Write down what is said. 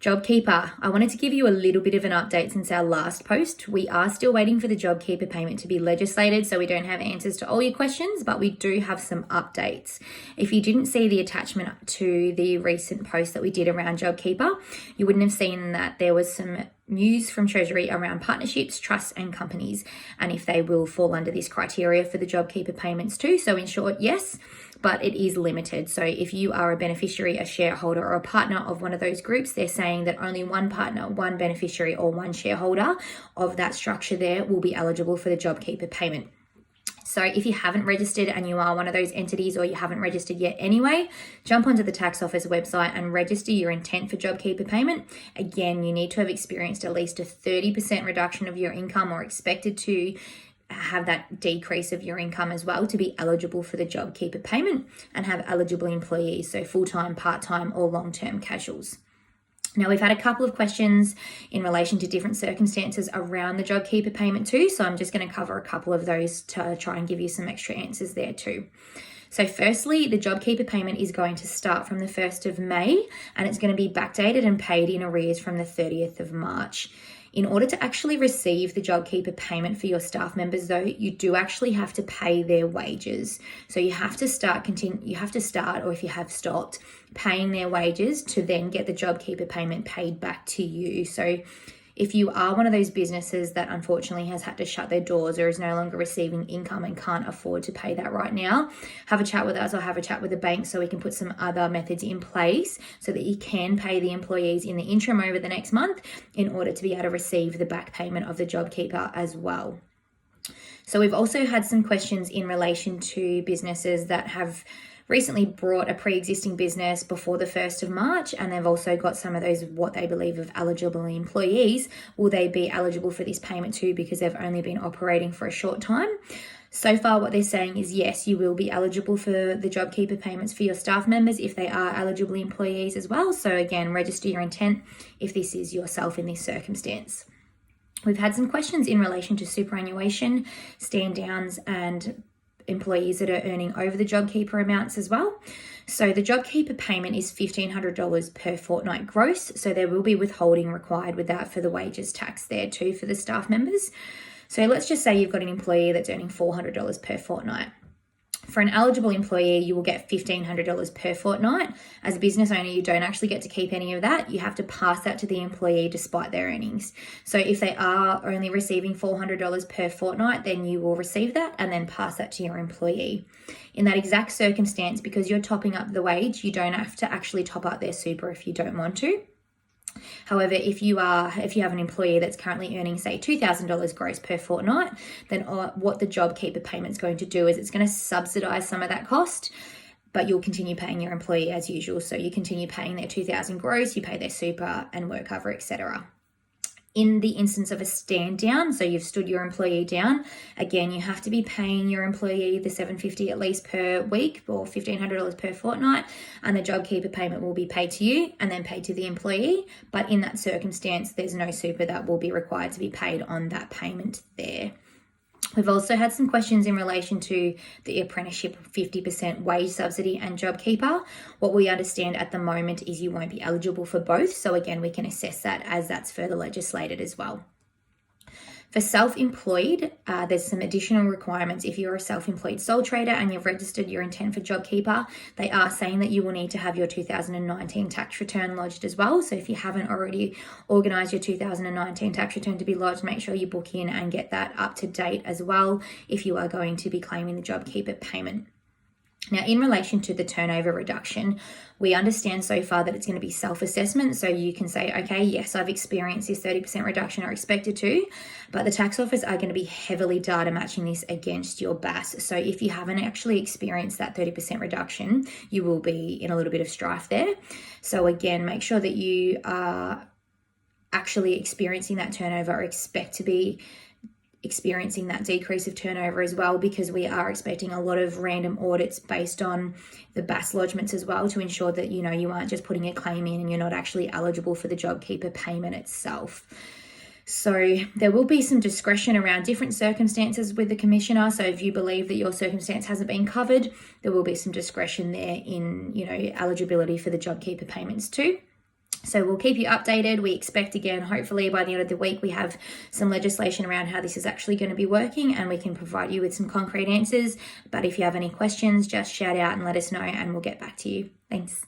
JobKeeper, I wanted to give you a little bit of an update since our last post. We are still waiting for the JobKeeper payment to be legislated, so we don't have answers to all your questions, but we do have some updates. If you didn't see the attachment to the recent post that we did around JobKeeper, you wouldn't have seen that there was some news from Treasury around partnerships, trusts and companies, and if they will fall under this criteria for the JobKeeper payments too. So in short, yes, but it is limited. So if you are a beneficiary, a shareholder or a partner of one of those groups, they're saying that only one partner, one beneficiary or one shareholder of that structure there will be eligible for the JobKeeper payment. So if you haven't registered and you are one of those entities or you haven't registered yet anyway, jump onto the tax office website and register your intent for JobKeeper payment. Again, you need to have experienced at least a 30% reduction of your income or expected to have that decrease of your income as well to be eligible for the JobKeeper payment, and have eligible employees, so full-time, part-time or long-term casuals. Now, we've had a couple of questions in relation to different circumstances around the JobKeeper payment too, so I'm just going to cover a couple of those to try and give you some extra answers there too. So firstly, the JobKeeper payment is going to start from the 1st of May and it's going to be backdated and paid in arrears from the 30th of March. In order to actually receive the JobKeeper payment for your staff members though, you do actually have to pay their wages. So you have to start, or if you have stopped, paying their wages to then get the JobKeeper payment paid back to you. So if you are one of those businesses that unfortunately has had to shut their doors or is no longer receiving income and can't afford to pay that right now, have a chat with us or have a chat with the bank so we can put some other methods in place so that you can pay the employees in the interim over the next month in order to be able to receive the back payment of the JobKeeper as well. So we've also had some questions in relation to businesses that have recently brought a pre-existing business before the 1st of March, and they've also got some of those what they believe of eligible employees. Will they be eligible for this payment too because they've only been operating for a short time? So far what they're saying is yes, you will be eligible for the JobKeeper payments for your staff members if they are eligible employees as well. So again, register your intent if this is yourself in this circumstance. We've had some questions in relation to superannuation, stand downs and employees that are earning over the JobKeeper amounts as well. So the JobKeeper payment is $1,500 per fortnight gross. So there will be withholding required with that for the wages tax there too for the staff members. So let's just say you've got an employee that's earning $400 per fortnight. For an eligible employee, you will get $1,500 per fortnight. As a business owner, you don't actually get to keep any of that. You have to pass that to the employee despite their earnings. So if they are only receiving $400 per fortnight, then you will receive that and then pass that to your employee. In that exact circumstance, because you're topping up the wage, you don't have to actually top up their super if you don't want to. However, if you have an employee that's currently earning, say, $2,000 gross per fortnight, then what the JobKeeper payment is going to do is it's going to subsidise some of that cost, but you'll continue paying your employee as usual. So you continue paying their $2,000 gross, you pay their super and work cover, etc. In the instance of a stand down, so you've stood your employee down, again, you have to be paying your employee the $750 at least per week or $1,500 per fortnight, and the JobKeeper payment will be paid to you and then paid to the employee. But in that circumstance, there's no super that will be required to be paid on that payment there. We've also had some questions in relation to the apprenticeship 50% wage subsidy and JobKeeper. What we understand at the moment is you won't be eligible for both. So again, we can assess that as that's further legislated as well. For self-employed, there's some additional requirements. If you're a self-employed sole trader and you've registered your intent for JobKeeper, they are saying that you will need to have your 2019 tax return lodged as well. So if you haven't already organised your 2019 tax return to be lodged, make sure you book in and get that up to date as well if you are going to be claiming the JobKeeper payment. Now, in relation to the turnover reduction, we understand so far that it's going to be self-assessment. So you can say, okay, yes, I've experienced this 30% reduction or expected to, but the tax office are going to be heavily data matching this against your BAS. So if you haven't actually experienced that 30% reduction, you will be in a little bit of strife there. So again, make sure that you are actually experiencing that turnover or expect to be experiencing that decrease of turnover as well, because we are expecting a lot of random audits based on the BAS lodgements as well to ensure that you aren't just putting a claim in and you're not actually eligible for the JobKeeper payment itself. So there will be some discretion around different circumstances with the Commissioner. So if you believe that your circumstance hasn't been covered, there will be some discretion there in eligibility for the JobKeeper payments too. So we'll keep you updated. We expect, again, hopefully by the end of the week, we have some legislation around how this is actually going to be working and we can provide you with some concrete answers. But if you have any questions, just shout out and let us know and we'll get back to you. Thanks.